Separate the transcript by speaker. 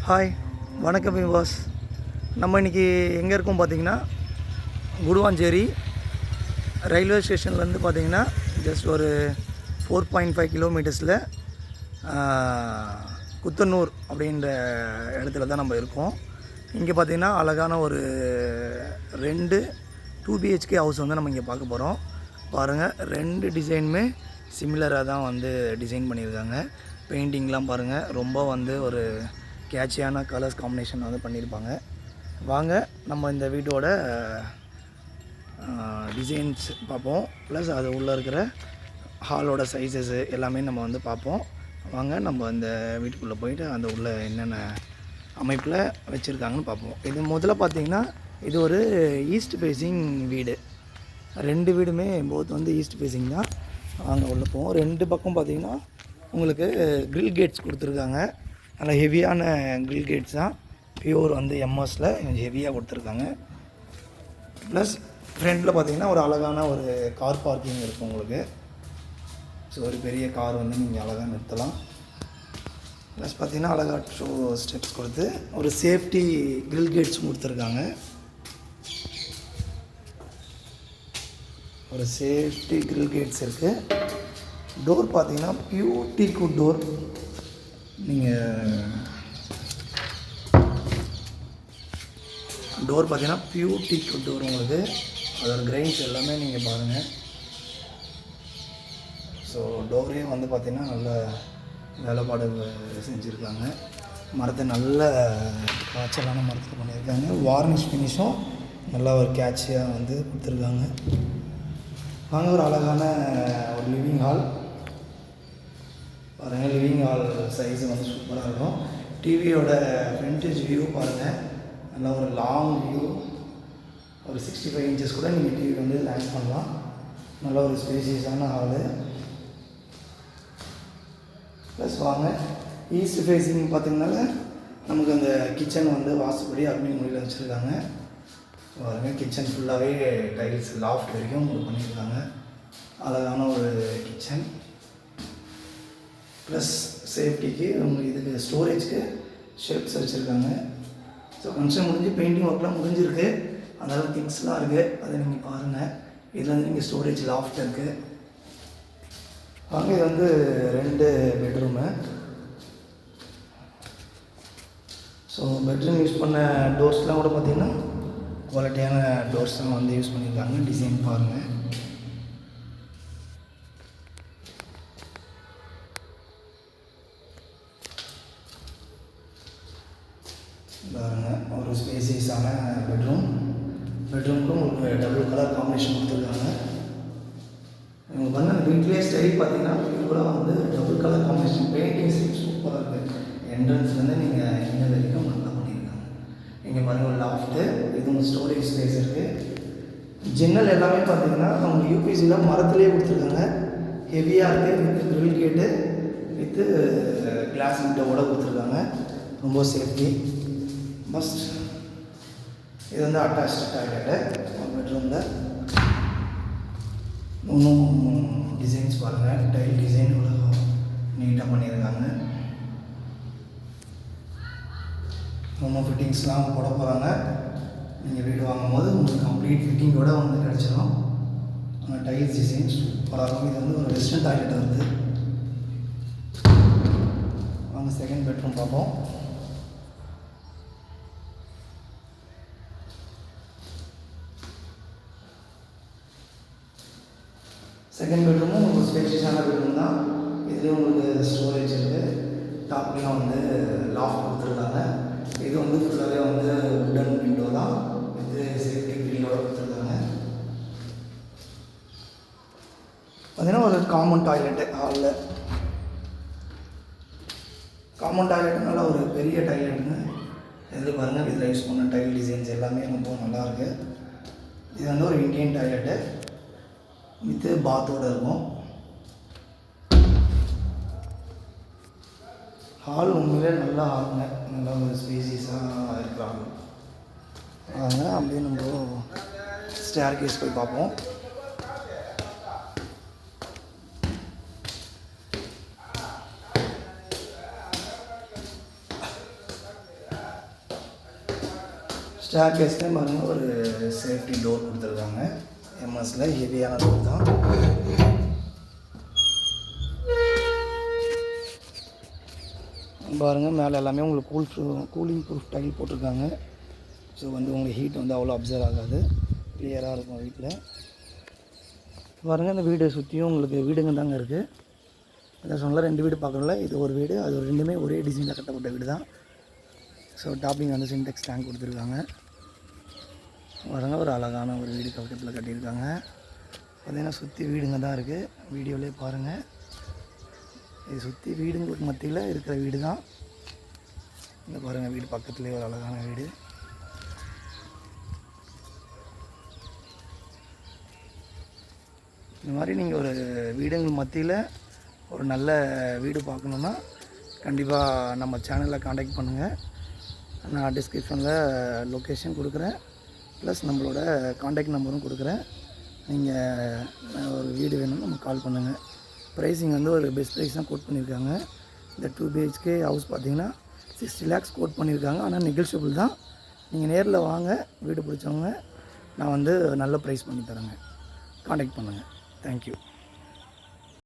Speaker 1: Hi, வணக்கம் விவாஸ். நம்ம இன்றைக்கி எங்கே இருக்கோம் பார்த்தீங்கன்னா, குடுவாஞ்சேரி ரயில்வே ஸ்டேஷன்லேருந்து பார்த்தீங்கன்னா ஜஸ்ட் ஒரு 4.5 கிலோமீட்டர்ஸில் குத்தனூர் அப்படின்ற இடத்துல தான் நம்ம இருக்கோம். இங்கே பார்த்திங்கன்னா அழகான ஒரு 2 பிஹெச்கே ஹவுஸ் வந்து நம்ம இங்கே பார்க்க போகிறோம். பாருங்கள், 2 டிசைனுமே சிமிலராக தான் வந்து டிசைன் பண்ணியிருக்காங்க. பெயிண்டிங்லாம் பாருங்கள், ரொம்ப வந்து ஒரு கேட்சியான கலர்ஸ் காம்பினேஷன் வந்து பண்ணியிருப்பாங்க. வாங்க நம்ம இந்த வீட்டோட டிசைன்ஸ் பார்ப்போம், ப்ளஸ் அது உள்ளே இருக்கிற ஹாலோட சைஸஸ்ஸு எல்லாமே நம்ம வந்து பார்ப்போம். வாங்க நம்ம இந்த வீட்டுக்குள்ளே போயிட்டு அந்த உள்ள என்னென்ன அமைப்பில் வச்சுருக்காங்கன்னு பார்ப்போம். இது முதல்ல பார்த்திங்கன்னா இது ஒரு ஈஸ்ட் ஃபேஸிங் வீடு. 2 வீடுமே போத் வந்து ஈஸ்ட் ஃபேஸிங் தான். வாங்க உள்ளே போவோம். 2 பக்கம் பார்த்திங்கன்னா உங்களுக்கு கிரில் கேட்ஸ் கொடுத்துருக்காங்க. நல்ல ஹெவியான கிரில் கேட்ஸ் தான், பியூர் வந்து எம்எஸில் கொஞ்சம் ஹெவியாக கொடுத்துருக்காங்க. ப்ளஸ் ஃப்ரண்டில் பார்த்திங்கன்னா ஒரு அழகான ஒரு கார் பார்க்கிங் இருக்கும் உங்களுக்கு. ஸோ ஒரு பெரிய கார் வந்து நீங்கள் அழகாக நிறுத்தலாம். ப்ளஸ் பார்த்திங்கன்னா அழகாக ஸ்டெப்ஸ் கொடுத்து ஒரு சேஃப்டி கிரில் கேட்ஸும் கொடுத்துருக்காங்க. ஒரு சேஃப்டி கிரில் கேட்ஸ் இருக்குது. டோர் பார்த்திங்கன்னா பியூர் டீக்வுட் டோர். நீங்கள் டோர் பார்த்தீங்கன்னா பியூர் டீக்வுட் டோர் உங்களுக்கு. அதோட கிரைன்ஸ் எல்லாமே நீங்கள் பாருங்கள். ஸோ டோரே வந்து பார்த்திங்கன்னா நல்ல வேலைப்பாடு செஞ்சுருக்காங்க. மரத்தை நல்ல காய்ச்சலான மரத்தில் பண்ணியிருக்காங்க. வார்னிஷ் ஃபினிஷும் நல்லா ஒரு கேட்சியாக வந்து கொடுத்துருக்காங்க. வாங்க, ஒரு அழகான ஒரு லிவிங் ஹால் பாருங்கள். லிவிங் ஹால் சைஸு வந்து சூப்பராக இருக்கும். டிவியோட ஃப்ரண்டேஜ் வியூ பாருங்கள், நல்லா ஒரு லாங் வியூ. ஒரு 65 இன்ச்சஸ் கூட நீங்கள் டிவி வந்து லேண்ட் பண்ணலாம். நல்ல ஒரு ஸ்பேசியஸான ஹாலு. ப்ளஸ் வாங்க, ஈஸ்ட் ஃபேஸிங் பார்த்திங்கனால நமக்கு அந்த கிச்சன் வந்து வாசப்படி அக்னி முறையில் வச்சுருக்காங்க. பாருங்கள், கிச்சன் ஃபுல்லாகவே டைல்ஸ் லாஃப்ட் வரைக்கும் உங்களுக்கு பண்ணியிருக்காங்க. அழகான ஒரு கிச்சன். ப்ளஸ் சேஃப்டிக்கு உங்களுக்கு இதுக்கு ஸ்டோரேஜ்க்கு ஷெல்ஃப்ஸ் வச்சுருக்காங்க. ஸோ ஃபங்க்ஷன் முடிஞ்சு பெயிண்டிங் ஒர்க்லாம் முடிஞ்சிருக்கு. அதனால் திங்ஸ்லாம் இருக்குது, அதை நீங்கள் பாருங்கள். இதில் வந்து நீங்கள் ஸ்டோரேஜ் லாஃப்ட் இருக்குது. வாங்க, இது வந்து 2 பெட்ரூமு. ஸோ பெட்ரூம் யூஸ் பண்ண டோர்ஸ்லாம் கூட பார்த்திங்கன்னா குவாலிட்டியான டோர்ஸ் தான் வந்து யூஸ் பண்ணியிருக்காங்க. டிசைன் பாருங்கள். பாருங்கள், ஒரு ஸ்பேசியஸான பெட்ரூம்க்கும் உங்களுக்கு டபுள் கலர் காம்பினேஷன் கொடுத்துருக்காங்க. இவங்க பண்ண அந்த வீட்லேயே ஸ்டைல் பார்த்திங்கன்னா இவ்வளோ வந்து double colour combination painting style சூப்பராக இருக்குது. என்ட்ரன்ஸ்லேருந்து நீங்கள் இந்த வரைக்கும் நல்லா பண்ணியிருக்காங்க. இங்கே பாருங்கள் ஒரு லாஃப்ட்டு, இதுவும் ஸ்டோரேஜ் ஸ்பேஸ் இருக்குது. ஜன்னல் எல்லாமே பார்த்திங்கன்னா அவங்க யூபிசியில் மரத்துலேயே கொடுத்துருக்காங்க. ஹெவியாக இருக்குது. வித் கிரில் கேட்டு வித்து கிளாஸ் விண்டோவோட கொடுத்துருக்காங்க. ரொம்ப சேஃப்டி மஸ்ட். இது வந்து அட்டாச்டு டாய்லெட்டு பெட்ரூமில். இன்னும் டிசைன்ஸ் பாருங்கள், டைல் டிசைன் இவ்வளோ நீட்டாக பண்ணியிருக்காங்க. இன்னும் ஃபிட்டிங்ஸ்லாம் போட போகிறாங்க. நீங்கள் வீடு வாங்கும்போது உங்களுக்கு கம்ப்ளீட் ஃபிட்டிங்கோடு வந்து கிடச்சிடும். ஆனால் டைல்ஸ் டிசைன் சூப்பராக இருக்கும். இது வந்து ஒரு வெஸ்டர்ன் டாய்லெட் வருது. வாங்க செகண்ட் பெட்ரூம் பார்ப்போம். செகண்ட் பெட்ரூமும் உங்களுக்கு ஸ்பேஷியஸான பெட்ரூம் தான். இதுலேயும் உங்களுக்கு ஸ்டோரேஜ் இருக்குது. டாப்லேயும் வந்து லாஃப்ட் கொடுத்துருக்காங்க. இது வந்து ஃபுல்லாகவே வந்து உடன் விண்டோ தான். இது சேஃப்டி கிரிலோட கொடுத்துருக்காங்க. பார்த்தீங்கன்னா ஒரு காமன் டாய்லெட்டு ஹாலில். காமன் டாய்லெட்டுனால ஒரு பெரிய டாய்லெட்டுங்க. இதில் பாருங்கள், இதில் யூஸ் பண்ண டைல் டிசைன்ஸ் எல்லாமே ரொம்ப நல்லாயிருக்கு. இது வந்து ஒரு இண்டியன் டாய்லெட்டு வித்து பாத்தோடு இருக்கும். ஹால் உண்மையிலே நல்லா ஹாலுங்க, நல்லா ஒரு ஸ்பேசியஸாக இருக்கிறாங்க. அதனால் அப்படியே நம்ம ஸ்டேர் கேஸ் போய் பார்ப்போம். ஸ்டேர் கேஸ்லேயே பாருங்கள் ஒரு சேஃப்டி டோர் கொடுத்துருக்காங்க. எம்எஸ்ல ஹெவியான டோர் தான். பாருங்கள் மேலே எல்லாமே உங்களுக்கு கூலிங் ப்ரூஃப் டைல் போட்டிருக்காங்க. ஸோ வந்து உங்களுக்கு ஹீட் வந்து அவ்வளோ அப்சர்வ் ஆகாது, கிளியராக இருக்கும் வீட்டில். பாருங்கள் இந்த வீடு சுற்றியும் உங்களுக்கு வீடுங்க தாங்க இருக்குது. அதான் சொன்னல 2 வீடு பார்க்கணும்ல, இது ஒரு வீடு, அது ஒரு 2மே ஒரே டிசைனில் கட்டப்பட்ட வீடு தான். ஸோ டாப்பிங் வந்து சின்டெக்ஸ் டேங்க் கொடுத்துருக்காங்க. பாருங்கள் ஒரு அழகான ஒரு வீடு பக்கத்தில் கட்டியிருக்காங்க. பார்த்திங்கன்னா சுற்றி வீடுங்க தான் இருக்குது. வீடியோவிலே பாருங்கள், இது சுற்றி வீடுங்களுக்கு மத்தியில் இருக்கிற வீடு தான். இந்த பாருங்கள் வீடு பக்கத்துலேயே ஒரு அழகான வீடு. இந்த மாதிரி நீங்கள் ஒரு வீடுங்கள் மத்தியில் ஒரு நல்ல வீடு பார்க்கணுன்னா கண்டிப்பாக நம்ம சேனலில் காண்டாக்ட் பண்ணுங்கள். நான் டிஸ்கிரிப்ஷனில் லொக்கேஷன் கொடுக்குறேன், ப்ளஸ் நம்மளோட காண்டாக்ட் நம்பரும் கொடுக்குறேன். நீங்கள் ஒரு வீடு வேணும்னு நம்ம கால் பண்ணுங்கள். ப்ரைஸிங் வந்து ஒரு பெஸ்ட் ப்ரைஸ் தான் கோட் பண்ணியிருக்காங்க. இந்த 2 BHK ஹவுஸ் பார்த்திங்கன்னா 60 lakhs கோட் பண்ணியிருக்காங்க. ஆனால் நெகோஷியபிள் தான். நீங்கள் நேரில் வாங்க, வீடு பிடிச்சவங்க நான் வந்து நல்ல ப்ரைஸ் பண்ணி தரேங்க. காண்டாக்ட் பண்ணுங்கள். தேங்க்யூ.